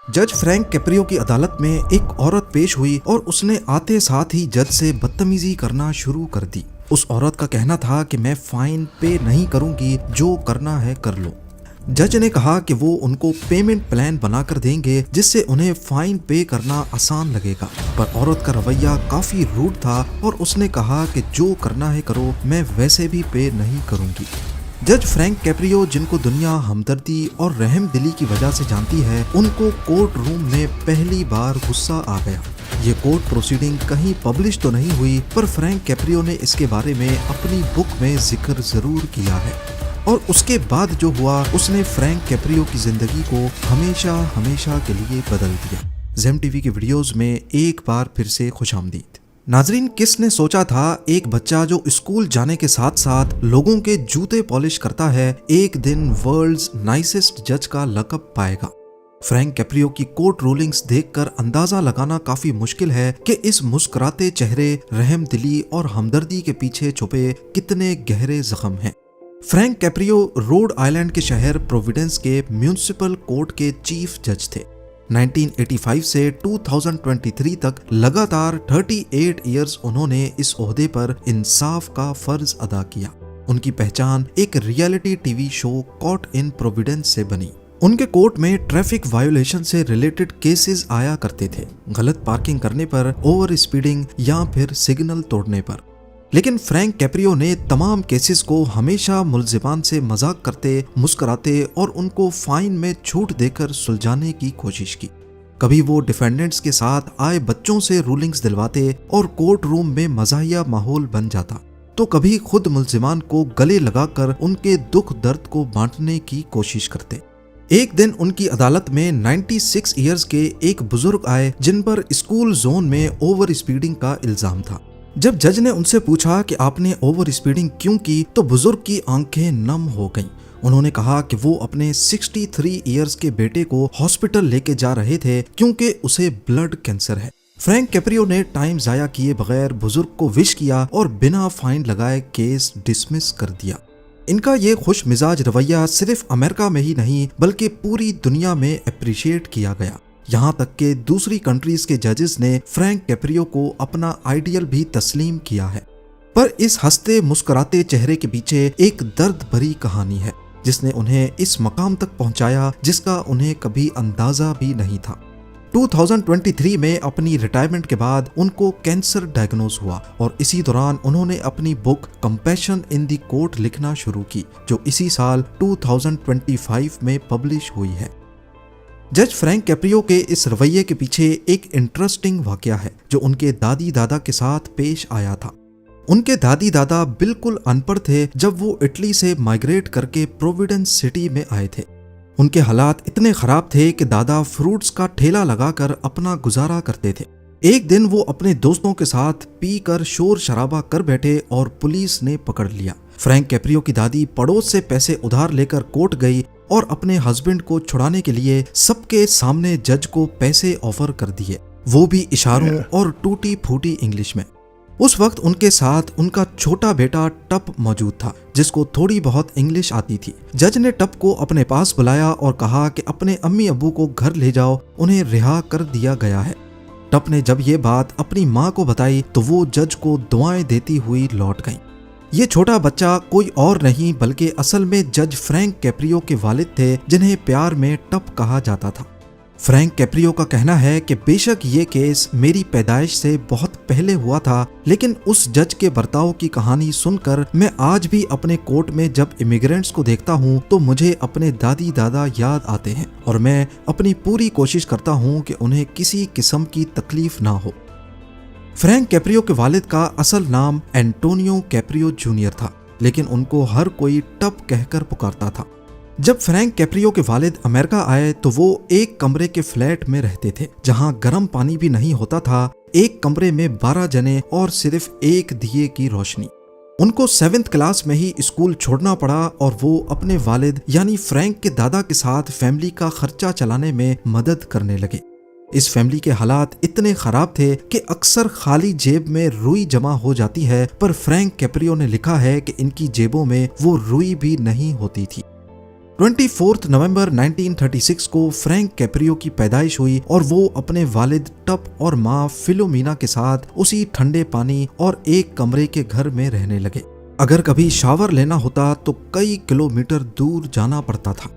जज Frank Caprio की अदालत में एक औरत पेश हुई और उसने आते साथ ही जज से बदतमीजी करना शुरू कर दी। उस औरत का कहना था कि मैं फाइन पे नहीं करूंगी, जो करना है कर लो। जज ने कहा कि वो उनको पेमेंट प्लान बनाकर देंगे जिससे उन्हें फाइन पे करना आसान लगेगा, पर औरत का रवैया काफी रूड था और उसने कहा कि जो करना है करो, मैं वैसे भी पे नहीं करूंगी। जज फ्रैंक कैप्रियो, जिनको दुनिया हमदर्दी और रहम दिली की वजह से जानती है, उनको कोर्ट रूम में पहली बार गुस्सा आ गया। ये कोर्ट प्रोसीडिंग कहीं पब्लिश तो नहीं हुई, पर फ्रैंक कैप्रियो ने इसके बारे में अपनी बुक में जिक्र जरूर किया है। और उसके बाद जो हुआ, उसने फ्रैंक कैप्रियो की जिंदगी को हमेशा हमेशा के लिए बदल दिया। ज़ेम टीवी के वीडियोस में एक बार फिर से खुशामदीद। नाजरीन, किसने सोचा था एक बच्चा जो स्कूल जाने के साथ साथ लोगों के जूते पॉलिश करता है, एक दिन वर्ल्ड्स नाइसेस्ट जज का लक़ब पाएगा। फ्रैंक कैप्रियो की कोर्ट रूलिंग्स देखकर अंदाजा लगाना काफी मुश्किल है कि इस मुस्कुराते चेहरे, रहम दिली और हमदर्दी के पीछे छुपे कितने गहरे जख्म हैं। फ्रैंक कैप्रियो रोड आइलैंड के शहर प्रोविडेंस के म्यूनिसिपल कोर्ट के चीफ जज थे। 1985 से 2023 तक लगातार 38 इयर्स उन्होंने इस ओहदे पर इंसाफ का फर्ज अदा किया। उनकी पहचान एक reality TV show caught in Providence से बनी। उनके कोर्ट में ट्रैफिक वायोलेशन से रिलेटेड केसेस आया करते थे, गलत पार्किंग करने पर, ओवर स्पीडिंग या फिर सिग्नल तोड़ने पर। लेकिन फ्रैंक कैप्रियो ने तमाम केसेस को हमेशा मुल्जिमान से मजाक करते, मुस्कुराते और उनको फाइन में छूट देकर सुलझाने की कोशिश की। कभी वो डिफेंडेंट्स के साथ आए बच्चों से रूलिंग्स दिलवाते और कोर्ट रूम में मज़ाहिया माहौल बन जाता, तो कभी खुद मुल्जिमान को गले लगाकर उनके दुख दर्द को बांटने की कोशिश करते। एक दिन उनकी अदालत में 96 इयर्स के एक बुजुर्ग आए जिन पर स्कूल जोन में ओवर स्पीडिंग का इल्जाम था। जब जज ने उनसे पूछा कि आपने ओवर स्पीडिंग क्यों की, तो बुजुर्ग की आंखें नम हो गईं। उन्होंने कहा कि वो अपने 63 इयर्स के बेटे को हॉस्पिटल लेके जा रहे थे क्योंकि उसे ब्लड कैंसर है। फ्रैंक कैप्रियो ने टाइम जाया किए बगैर बुजुर्ग को विश किया और बिना फाइन लगाए केस डिसमिस कर दिया। इनका ये खुश मिजाज रवैया सिर्फ अमेरिका में ही नहीं बल्कि पूरी दुनिया में अप्रिशिएट किया गया। यहाँ तक कि दूसरी कंट्रीज के जजेस ने फ्रैंक कैप्रियो को अपना आइडियल भी तस्लीम किया है। पर इस हंसते मुस्कुराते चेहरे के पीछे एक दर्द भरी कहानी है जिसने उन्हें इस मकाम तक पहुंचाया जिसका उन्हें कभी अंदाजा भी नहीं था। 2023 में अपनी रिटायरमेंट के बाद उनको कैंसर डायग्नोज हुआ और इसी दौरान उन्होंने अपनी book compassion in the court लिखना शुरू की, जो इसी साल 2025 में पब्लिश हुई है। जज फ्रैंक कैप्रियो के इस रवैये के पीछे एक इंटरेस्टिंग वाकया है जो उनके दादी दादा के साथ पेश आया था। उनके दादी दादा बिल्कुल अनपढ़ थे जब वो इटली से माइग्रेट करके प्रोविडेंस सिटी में आए थे। उनके हालात इतने खराब थे कि दादा फ्रूट्स का ठेला लगाकर अपना गुजारा करते थे। एक दिन वो अपने दोस्तों के साथ पीकर शोर शराबा कर बैठे और पुलिस ने पकड़ लिया। फ्रैंक कैप्रियो की दादी पड़ोस से पैसे उधार लेकर कोर्ट गई और अपने हस्बैंड को छुड़ाने के लिए सबके सामने जज को पैसे ऑफर कर दिए, वो भी इशारों और टूटी फूटी इंग्लिश में। उस वक्त उनके साथ उनका छोटा बेटा टप मौजूद था जिसको थोड़ी बहुत इंग्लिश आती थी। जज ने टप को अपने पास बुलाया और कहा कि अपने अम्मी अब्बू को घर ले जाओ, उन्हें रिहा कर दिया गया है। टप ने जब ये बात अपनी माँ को बताई तो वो जज को दुआएं देती हुई लौट गई। ये छोटा बच्चा कोई और नहीं बल्कि असल में जज फ्रैंक कैप्रियो के वालिद थे जिन्हें प्यार में टप कहा जाता था। फ्रैंक कैप्रियो का कहना है कि बेशक ये केस मेरी पैदाइश से बहुत पहले हुआ था, लेकिन उस जज के बर्ताव की कहानी सुनकर मैं आज भी अपने कोर्ट में जब इमिग्रेंट्स को देखता हूँ तो मुझे अपने दादी दादा याद आते हैं और मैं अपनी पूरी कोशिश करता हूँ कि उन्हें किसी किस्म की तकलीफ ना हो। फ्रैंक कैप्रियो के वालिद का असल नाम एंटोनियो कैप्रियो जूनियर था, लेकिन उनको हर कोई टप कहकर पुकारता था। जब फ्रैंक कैप्रियो के वालिद अमेरिका आए तो वो एक कमरे के फ्लैट में रहते थे जहां गर्म पानी भी नहीं होता था। एक कमरे में 12 जने और सिर्फ एक दिए की रोशनी। उनको 7th क्लास में ही स्कूल छोड़ना पड़ा और वो अपने वालिद यानी फ्रैंक के दादा के साथ फैमिली का खर्चा चलाने में मदद करने लगे। इस फैमिली के हालात इतने खराब थे कि अक्सर खाली जेब में रुई जमा हो जाती है, पर फ्रैंक कैप्रियो ने लिखा है कि इनकी जेबों में वो रुई भी नहीं होती थी। 24 नवंबर 1936 को फ्रैंक कैप्रियो की पैदाइश हुई और वो अपने वालिद टप और माँ फिलोमिना के साथ उसी ठंडे पानी और एक कमरे के घर में रहने लगे। अगर कभी शावर लेना होता तो कई किलोमीटर दूर जाना पड़ता था।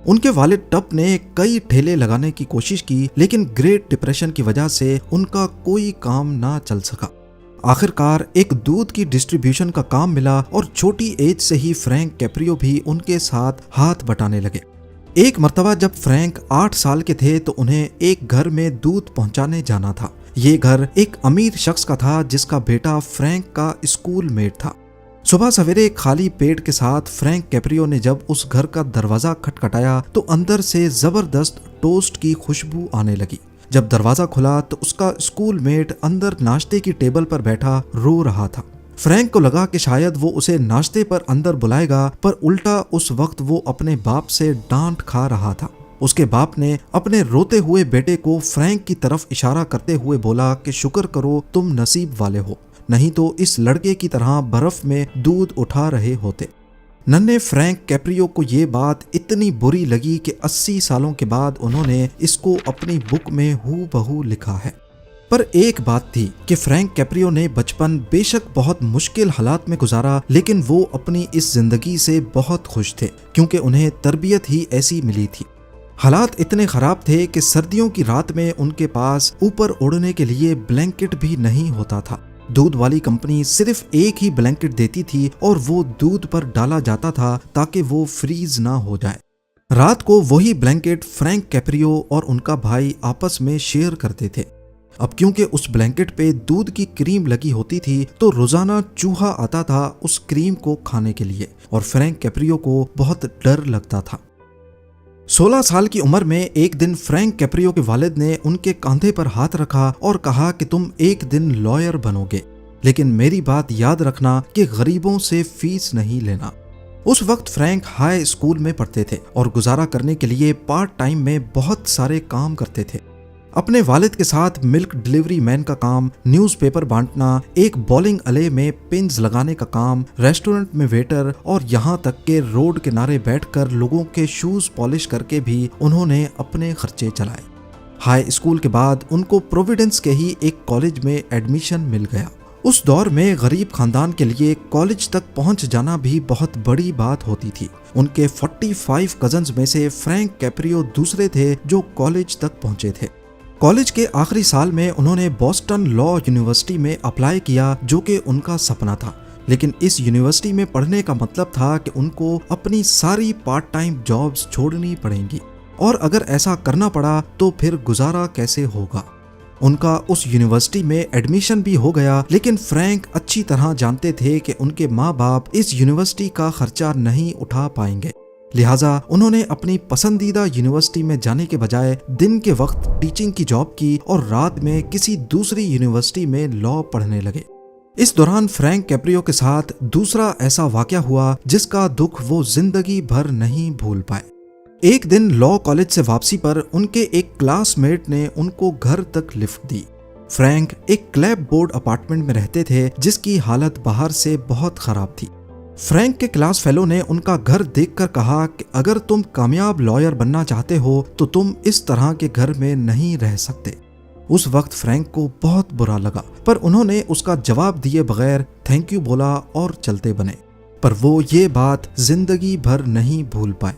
उनके वालिद टप ने कई ठेले लगाने की कोशिश की, लेकिन ग्रेट डिप्रेशन की वजह से उनका कोई काम ना चल सका। आखिरकार एक दूध की डिस्ट्रीब्यूशन का काम मिला और छोटी एज से ही फ्रैंक कैप्रियो भी उनके साथ हाथ बटाने लगे। एक मर्तबा जब फ्रैंक 8 साल के थे तो उन्हें एक घर में दूध पहुंचाने जाना था। ये घर एक अमीर शख्स का था जिसका बेटा फ्रैंक का स्कूल मेट था। सुबह सवेरे खाली पेट के साथ फ्रैंक कैप्रियो ने जब उस घर का दरवाजा खटखटाया तो अंदर से जबरदस्त टोस्ट की खुशबू आने लगी। जब दरवाजा खुला तो उसका स्कूल मेट अंदर नाश्ते की टेबल पर बैठा रो रहा था। फ्रैंक को लगा कि शायद वो उसे नाश्ते पर अंदर बुलाएगा, पर उल्टा उस वक्त वो अपने बाप से डांट खा रहा था। उसके बाप ने अपने रोते हुए बेटे को फ्रैंक की तरफ इशारा करते हुए बोला कि शुक्र करो तुम नसीब वाले हो, नहीं तो इस लड़के की तरह बर्फ में दूध उठा रहे होते। नन्हे फ्रैंक कैप्रियो को ये बात इतनी बुरी लगी कि 80 सालों के बाद उन्होंने इसको अपनी बुक में हूबहू लिखा है। पर एक बात थी कि फ्रैंक कैप्रियो ने बचपन बेशक बहुत मुश्किल हालात में गुजारा, लेकिन वो अपनी इस जिंदगी से बहुत खुश थे क्योंकि उन्हें तरबियत ही ऐसी मिली थी। हालात इतने खराब थे कि सर्दियों की रात में उनके पास ऊपर ओढ़ने के लिए ब्लैंकेट भी नहीं होता था। दूध वाली कंपनी सिर्फ एक ही ब्लैंकेट देती थी और वो दूध पर डाला जाता था ताकि वो फ्रीज ना हो जाए। रात को वही ब्लैंकेट फ्रैंक कैप्रियो और उनका भाई आपस में शेयर करते थे। अब क्योंकि उस ब्लैंकेट पे दूध की क्रीम लगी होती थी तो रोजाना चूहा आता था उस क्रीम को खाने के लिए और फ्रैंक कैप्रियो को बहुत डर लगता था। 16 साल की उम्र में एक दिन फ्रैंक कैप्रियो के वालिद ने उनके कंधे पर हाथ रखा और कहा कि तुम एक दिन लॉयर बनोगे, लेकिन मेरी बात याद रखना कि गरीबों से फीस नहीं लेना। उस वक्त फ्रैंक हाई स्कूल में पढ़ते थे और गुजारा करने के लिए पार्ट टाइम में बहुत सारे काम करते थे। अपने वालिद के साथ मिल्क डिलीवरी मैन का काम, न्यूज़पेपर बांटना, एक बॉलिंग अले में पिन्स लगाने का काम, रेस्टोरेंट में वेटर और यहाँ तक के रोड किनारे बैठकर लोगों के शूज पॉलिश करके भी उन्होंने अपने खर्चे चलाए। हाई स्कूल के बाद उनको प्रोविडेंस के ही एक कॉलेज में एडमिशन मिल गया। उस दौर में गरीब खानदान के लिए कॉलेज तक पहुंच जाना भी बहुत बड़ी बात होती थी। उनके 45 कजन्स में से फ्रैंक कैप्रियो दूसरे थे जो कॉलेज तक पहुंचे थे। कॉलेज के आखिरी साल में उन्होंने बॉस्टन लॉ यूनिवर्सिटी में अप्लाई किया जो कि उनका सपना था, लेकिन इस यूनिवर्सिटी में पढ़ने का मतलब था कि उनको अपनी सारी पार्ट टाइम जॉब्स छोड़नी पड़ेंगी और अगर ऐसा करना पड़ा तो फिर गुजारा कैसे होगा। उनका उस यूनिवर्सिटी में एडमिशन भी हो गया, लेकिन फ्रैंक अच्छी तरह जानते थे कि उनके माँ बाप इस यूनिवर्सिटी का खर्चा नहीं उठा पाएंगे। लिहाजा उन्होंने अपनी पसंदीदा यूनिवर्सिटी में जाने के बजाय दिन के वक्त टीचिंग की जॉब की और रात में किसी दूसरी यूनिवर्सिटी में लॉ पढ़ने लगे। इस दौरान फ्रैंक कैप्रियो के साथ दूसरा ऐसा वाकया हुआ जिसका दुख वो जिंदगी भर नहीं भूल पाए। एक दिन लॉ कॉलेज से वापसी पर उनके एक क्लासमेट ने उनको घर तक लिफ्ट दी। फ्रैंक एक क्लैप बोर्ड अपार्टमेंट में रहते थे जिसकी हालत बाहर से बहुत खराब थी। फ्रैंक के क्लास फेलो ने उनका घर देखकर कहा कि अगर तुम कामयाब लॉयर बनना चाहते हो तो तुम इस तरह के घर में नहीं रह सकते। उस वक्त फ्रैंक को बहुत बुरा लगा, पर उन्होंने उसका जवाब दिए बगैर थैंक यू बोला और चलते बने। पर वो ये बात जिंदगी भर नहीं भूल पाए।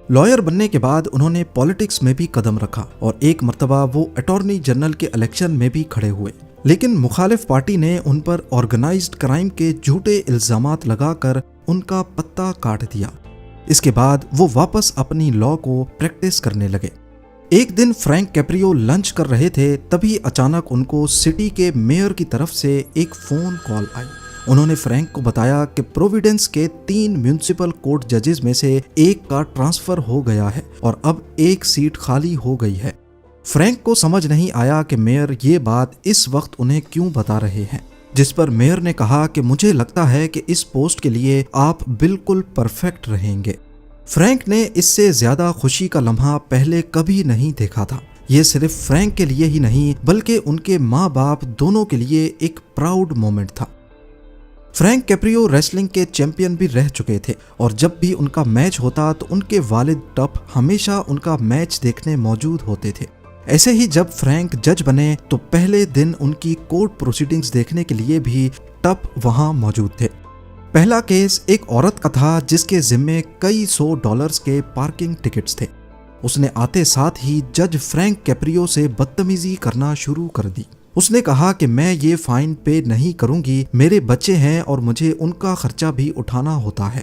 लॉयर बनने के बाद उन्होंने पॉलिटिक्स में भी कदम रखा और एक मर्तबा वो अटॉर्नी जनरल के इलेक्शन में भी खड़े हुए, लेकिन मुखालिफ पार्टी ने उन पर ऑर्गेनाइज्ड क्राइम के झूठे इल्जामात लगाकर उनका पत्ता काट दिया। इसके बाद वो वापस अपनी लॉ को प्रैक्टिस करने लगे। एक दिन फ्रैंक कैप्रियो लंच कर रहे थे, तभी अचानक उनको सिटी के मेयर की तरफ से एक फोन कॉल आई। उन्होंने फ्रैंक को बताया कि प्रोविडेंस के 3 म्युनिसिपल कोर्ट जजेस में से एक का ट्रांसफर हो गया है और अब एक सीट खाली हो गई है। फ्रैंक को समझ नहीं आया कि मेयर ये बात इस वक्त उन्हें क्यों बता रहे हैं, जिस पर मेयर ने कहा कि मुझे लगता है कि इस पोस्ट के लिए आप बिल्कुल परफेक्ट रहेंगे। फ्रैंक ने इससे ज्यादा खुशी का लम्हा पहले कभी नहीं देखा था। ये सिर्फ फ्रैंक के लिए ही नहीं बल्कि उनके माँ बाप दोनों के लिए एक प्राउड मोमेंट था। फ्रैंक कैप्रियो रेसलिंग के चैंपियन भी रह चुके थे और जब भी उनका मैच होता तो उनके वालिद टप हमेशा उनका मैच देखने मौजूद होते थे। ऐसे ही जब फ्रैंक जज बने तो पहले दिन उनकी कोर्ट प्रोसीडिंग्स देखने के लिए भी टप वहां मौजूद थे। पहला केस एक औरत का था जिसके जिम्मे कई $100 के पार्किंग टिकट्स थे। उसने आते साथ ही जज फ्रैंक कैप्रियो से बदतमीजी करना शुरू कर दी। उसने कहा कि मैं ये फाइन पे नहीं करूंगी, मेरे बच्चे हैं और मुझे उनका खर्चा भी उठाना होता है।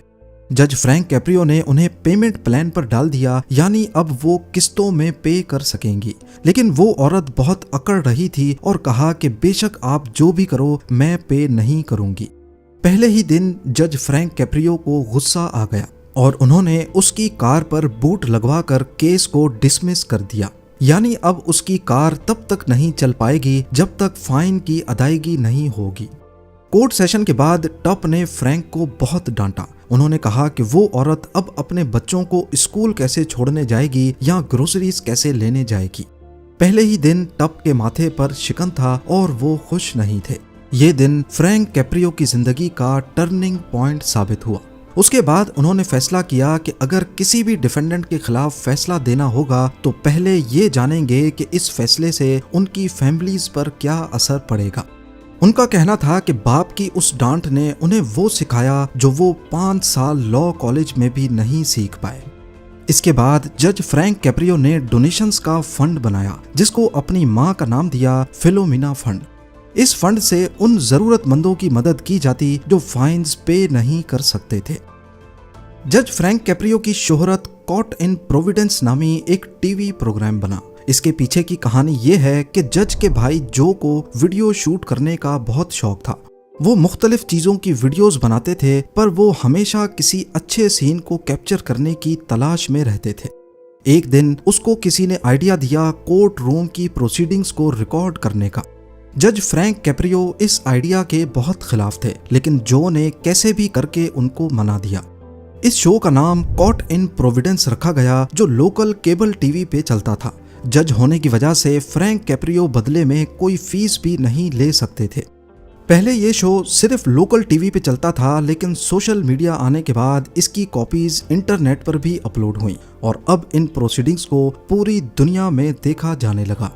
जज फ्रैंक कैप्रियो ने उन्हें पेमेंट प्लान पर डाल दिया, यानी अब वो किस्तों में पे कर सकेंगी। लेकिन वो औरत बहुत अकड़ रही थी और कहा कि बेशक आप जो भी करो मैं पे नहीं करूंगी। पहले ही दिन जज फ्रैंक कैप्रियो को गुस्सा आ गया और उन्होंने उसकी कार पर बूट लगवाकर केस को डिसमिस कर दिया, यानी अब उसकी कार तब तक नहीं चल पाएगी जब तक फाइन की अदायगी नहीं होगी। कोर्ट सेशन के बाद टप ने फ्रैंक को बहुत डांटा। उन्होंने कहा कि वो औरत अब अपने बच्चों को स्कूल कैसे छोड़ने जाएगी या ग्रोसरीज कैसे लेने जाएगी। पहले ही दिन टप के माथे पर शिकन था और वो खुश नहीं थे। ये दिन फ्रैंक कैप्रियो की जिंदगी का टर्निंग पॉइंट साबित हुआ। उसके बाद उन्होंने फैसला किया कि अगर किसी भी डिफेंडेंट के खिलाफ फैसला देना होगा तो पहले ये जानेंगे कि इस फैसले से उनकी फैमिलीज पर क्या असर पड़ेगा। उनका कहना था कि बाप की उस डांट ने उन्हें वो सिखाया जो वो 5 साल लॉ कॉलेज में भी नहीं सीख पाए। इसके बाद जज फ्रैंक कैप्रियो ने डोनेशंस का फंड बनाया जिसको अपनी मां का नाम दिया फिलोमिना फंड। इस फंड से उन जरूरतमंदों की मदद की जाती जो फाइन्स पे नहीं कर सकते थे। जज फ्रैंक कैप्रियो की शोहरत कॉट इन प्रोविडेंस नामी एक टीवी प्रोग्राम बना। इसके पीछे की कहानी ये है कि जज के भाई जो को वीडियो शूट करने का बहुत शौक था। वो मुख्तलिफ चीजों की वीडियोस बनाते थे, पर वो हमेशा किसी अच्छे सीन को कैप्चर करने की तलाश में रहते थे। एक दिन उसको किसी ने आइडिया दिया कोर्ट रूम की प्रोसीडिंग्स को रिकॉर्ड करने का। जज फ्रैंक कैप्रियो इस आइडिया के बहुत खिलाफ थे, लेकिन जो ने कैसे भी करके उनको मना दिया। इस शो का नाम कॉट इन प्रोविडेंस रखा गया जो लोकल केबल टीवी पे चलता था। जज होने की वजह से फ्रैंक कैप्रियो बदले में कोई फीस भी नहीं ले सकते थे। पहले ये शो सिर्फ लोकल टीवी पे चलता था, लेकिन सोशल मीडिया आने के बाद इसकी कॉपीज इंटरनेट पर भी अपलोड हुई और अब इन प्रोसीडिंग्स को पूरी दुनिया में देखा जाने लगा।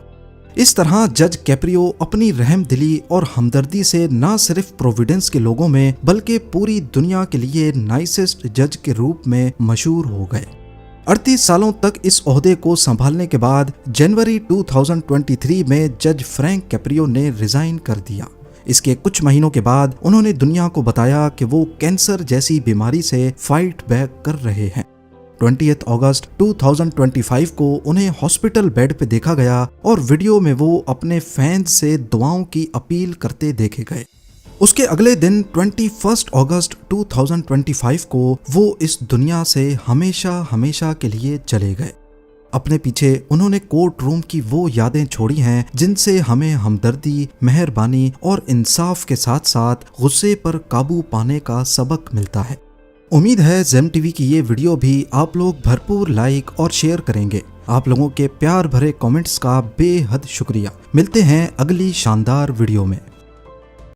इस तरह जज कैप्रियो अपनी रहमदिली और हमदर्दी से न सिर्फ प्रोविडेंस के लोगों में बल्कि पूरी दुनिया के लिए नाइसेस्ट जज के रूप में मशहूर हो गए। 38 सालों तक इस ओहदे को संभालने के बाद जनवरी 2023 में जज फ्रैंक कैप्रियो ने रिजाइन कर दिया। इसके कुछ महीनों के बाद उन्होंने दुनिया को बताया कि वो कैंसर जैसी बीमारी से फाइट बैक कर रहे हैं। 20 अगस्त 2025 को उन्हें हॉस्पिटल बेड पे देखा गया और वीडियो में वो अपने फैंस से दुआओं की अपील करते देखे गए। उसके अगले दिन 21 अगस्त 2025 को वो इस दुनिया से हमेशा हमेशा के लिए चले गए। अपने पीछे उन्होंने कोर्ट रूम की वो यादें छोड़ी हैं जिनसे हमें हमदर्दी, मेहरबानी और इंसाफ के साथ साथ गुस्से पर काबू पाने का सबक मिलता है। उम्मीद है जेम टीवी की ये वीडियो भी आप लोग भरपूर लाइक और शेयर करेंगे। आप लोगों के प्यार भरे कमेंट्स का बेहद शुक्रिया। मिलते हैं अगली शानदार वीडियो में।